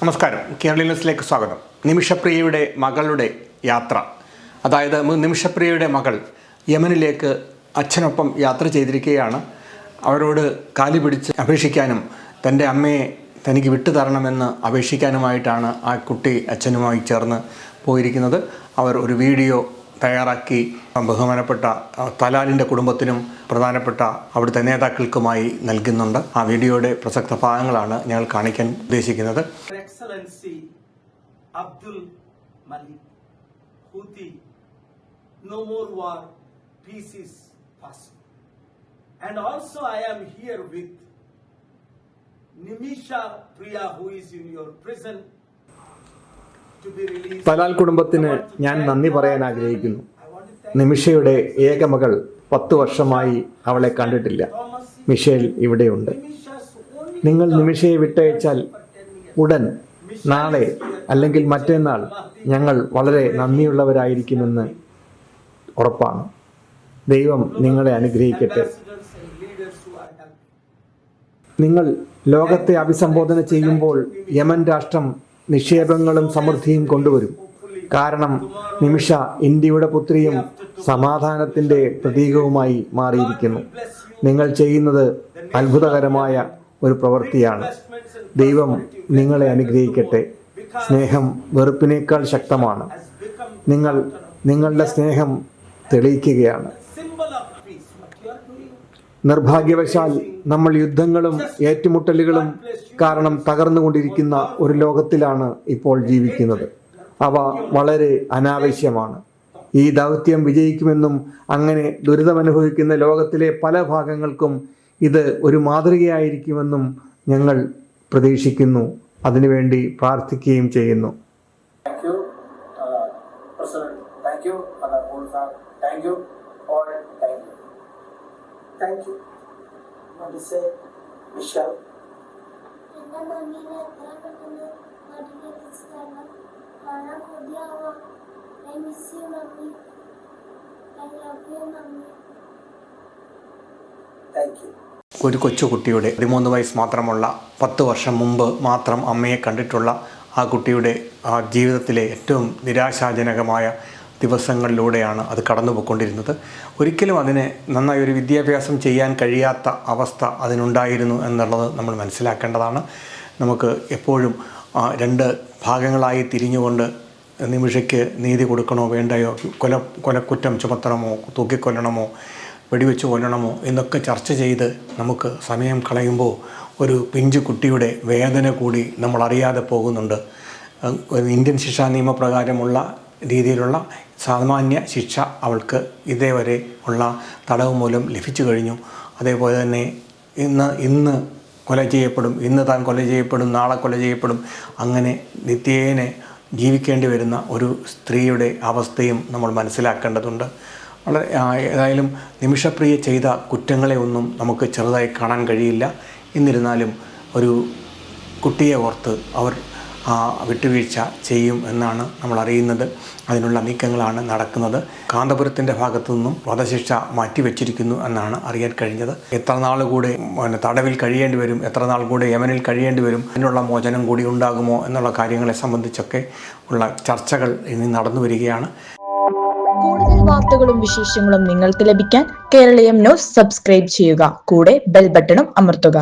നമസ്കാരം, കേരള ന്യൂസിലേക്ക് സ്വാഗതം. നിമിഷപ്രിയയുടെ മകളുടെ യാത്ര, അതായത് നിമിഷപ്രിയയുടെ മകൾ യമനിലേക്ക് അച്ഛനൊപ്പം യാത്ര ചെയ്തിരിക്കുകയാണ്. അവരോട് കാലു പിടിച്ച് അപേക്ഷിക്കാനും തൻ്റെ അമ്മയെ തനിക്ക് വിട്ടുതരണമെന്ന് അപേക്ഷിക്കാനുമായിട്ടാണ് ആ കുട്ടി അച്ഛനുമായി ചേർന്ന് പോയിരിക്കുന്നത്. അവർ ഒരു വീഡിയോ തയ്യാറാക്കി ബഹുമാനപ്പെട്ട തലാലിൻ്റെ കുടുംബത്തിനും പ്രധാനപ്പെട്ട അവിടുത്തെ നേതാക്കൾക്കുമായി നൽകുന്നുണ്ട്. ആ വീഡിയോയുടെ പ്രസക്ത ഭാഗങ്ങളാണ് ഞങ്ങൾ കാണിക്കാൻ ഉദ്ദേശിക്കുന്നത്. Excellency Abdul Malik Houthi, no more war, peace is possible. And also I am here with Nimisha Priya, who is in your prison. Talal കുടുംബത്തിന് ഞാൻ നന്ദി പറയാൻ ആഗ്രഹിക്കുന്നു. നിമിഷയുടെ ഏക മകൾ 10 വർഷമായി അവളെ കണ്ടിട്ടില്ല. മിഷേൽ ഇവിടെയുണ്ട്. നിങ്ങൾ നിമിഷയെ വിട്ടയച്ചാൽ ഉടൻ, നാളെ അല്ലെങ്കിൽ മറ്റന്നാൾ ഞങ്ങൾ വളരെ നന്ദിയുള്ളവരായിരിക്കുമെന്ന് ഉറപ്പാണ്. ദൈവം നിങ്ങളെ അനുഗ്രഹിക്കട്ടെ. നിങ്ങൾ ലോകത്തെ അഭിസംബോധന ചെയ്യുമ്പോൾ യമൻ രാഷ്ട്രം നിക്ഷേപങ്ങളും സമൃദ്ധിയും കൊണ്ടുവരും. കാരണം നിമിഷ ഇന്ത്യയുടെ പുത്രിയും സമാധാനത്തിൻ്റെ പ്രതീകവുമായി മാറിയിരിക്കുന്നു. നിങ്ങൾ ചെയ്യുന്നത് അത്ഭുതകരമായ ഒരു പ്രവൃത്തിയാണ്. ദൈവം നിങ്ങളെ അനുഗ്രഹിക്കട്ടെ. സ്നേഹം വെറുപ്പിനേക്കാൾ ശക്തമാണ്. നിങ്ങൾ നിങ്ങളുടെ സ്നേഹം തെളിയിക്കുകയാണ്. നിർഭാഗ്യവശാൽ നമ്മൾ യുദ്ധങ്ങളും ഏറ്റുമുട്ടലുകളും കാരണം തകർന്നുകൊണ്ടിരിക്കുന്ന ഒരു ലോകത്തിലാണ് ഇപ്പോൾ ജീവിക്കുന്നത്. അവ വളരെ അനാവശ്യമാണ്. ഈ ദൗത്യം വിജയിക്കുമെന്നും അങ്ങനെ ദുരിതമനുഭവിക്കുന്ന ലോകത്തിലെ പല ഭാഗങ്ങൾക്കും ഇത് ഒരു മാതൃകയായിരിക്കുമെന്നും ഞങ്ങൾ പ്രതീക്ഷിക്കുന്നു. അതിനുവേണ്ടി പ്രാർത്ഥിക്കുകയും ചെയ്യുന്നു. Thank you. Want to say, Michelle? I miss you, Mommy. I love you, Mommy. Thank you. ഒരു കൊച്ചുകുട്ടിയുടെ 13 വയസ്സ് മാത്രമുള്ള 10 വർഷം മുമ്പ് മാത്രം അമ്മയെ കണ്ടിട്ടുള്ള ആ കുട്ടിയുടെ ജീവിതത്തിലെ ഏറ്റവും നിരാശാജനകമായ ദിവസങ്ങളിലൂടെയാണ് അത് കടന്നു പോയിക്കൊണ്ടിരുന്നത്. ഒരിക്കലും അതിന് നന്നായി ഒരു വിദ്യാഭ്യാസം ചെയ്യാൻ കഴിയാത്ത അവസ്ഥ അതിനുണ്ടായിരുന്നു എന്നുള്ളത് നമ്മൾ മനസ്സിലാക്കേണ്ടതാണ്. നമുക്ക് എപ്പോഴും 2 ഭാഗങ്ങളായി തിരിഞ്ഞുകൊണ്ട് നിമിഷയ്ക്ക് നീതി കൊടുക്കണോ വേണ്ടയോ, കൊലക്കുറ്റം ചുമത്തണമോ, തൂക്കിക്കൊല്ലണമോ, വെടിവെച്ച് കൊല്ലണമോ എന്നൊക്കെ ചർച്ച ചെയ്ത് നമുക്ക് സമയം കളയുമ്പോൾ ഒരു പിഞ്ചു കുട്ടിയുടെ വേദന കൂടി നമ്മൾ അറിയാതെ പോകുന്നുണ്ട്. ഇന്ത്യൻ ശിക്ഷാ നിയമപ്രകാരമുള്ള രീതിയിലുള്ള സാമാന്യ ശിക്ഷ അവൾക്ക് ഇതേവരെ ഉള്ള തടവ് മൂലം ലഭിച്ചു കഴിഞ്ഞു. അതേപോലെ തന്നെ ഇന്ന് കൊല ചെയ്യപ്പെടും, ഇന്ന് താൻ കൊല ചെയ്യപ്പെടും, നാളെ കൊല ചെയ്യപ്പെടും, അങ്ങനെ നിത്യേന ജീവിക്കേണ്ടി വരുന്ന ഒരു സ്ത്രീയുടെ അവസ്ഥയും നമ്മൾ മനസ്സിലാക്കേണ്ടതുണ്ട്. വളരെ ഏതായാലും നിമിഷപ്രിയ ചെയ്ത കുറ്റങ്ങളെ ഒന്നും നമുക്ക് ചെറുതായി കാണാൻ കഴിയില്ല. എന്നിരുന്നാലും ഒരു കുട്ടിയെ ഓർത്ത് അവർ വിട്ടുവീഴ്ച ചെയ്യും എന്നാണ് നമ്മൾ അറിയുന്നത്. അതിനുള്ള നീക്കങ്ങളാണ് നടക്കുന്നത്. കാന്തപുരത്തിൻ്റെ ഭാഗത്തു നിന്നും വധശിക്ഷ മാറ്റിവെച്ചിരിക്കുന്നു എന്നാണ് അറിയാൻ കഴിഞ്ഞത്. എത്ര നാൾ കൂടെ തടവിൽ കഴിയേണ്ടി വരും, എത്ര നാൾ കൂടെ യമനിൽ കഴിയേണ്ടി വരും, അതിനുള്ള മോചനം കൂടി ഉണ്ടാകുമോ എന്നുള്ള കാര്യങ്ങളെ സംബന്ധിച്ചൊക്കെ ഉള്ള ചർച്ചകൾ ഇനി നടന്നു വരികയാണ്. കൂടുതൽ വാർത്തകളും വിശേഷങ്ങളും നിങ്ങൾക്ക് ലഭിക്കാൻ കേരളീയം ന്യൂസ് സബ്സ്ക്രൈബ് ചെയ്യുക. കൂടെ ബെൽ ബട്ടണും അമർത്തുക.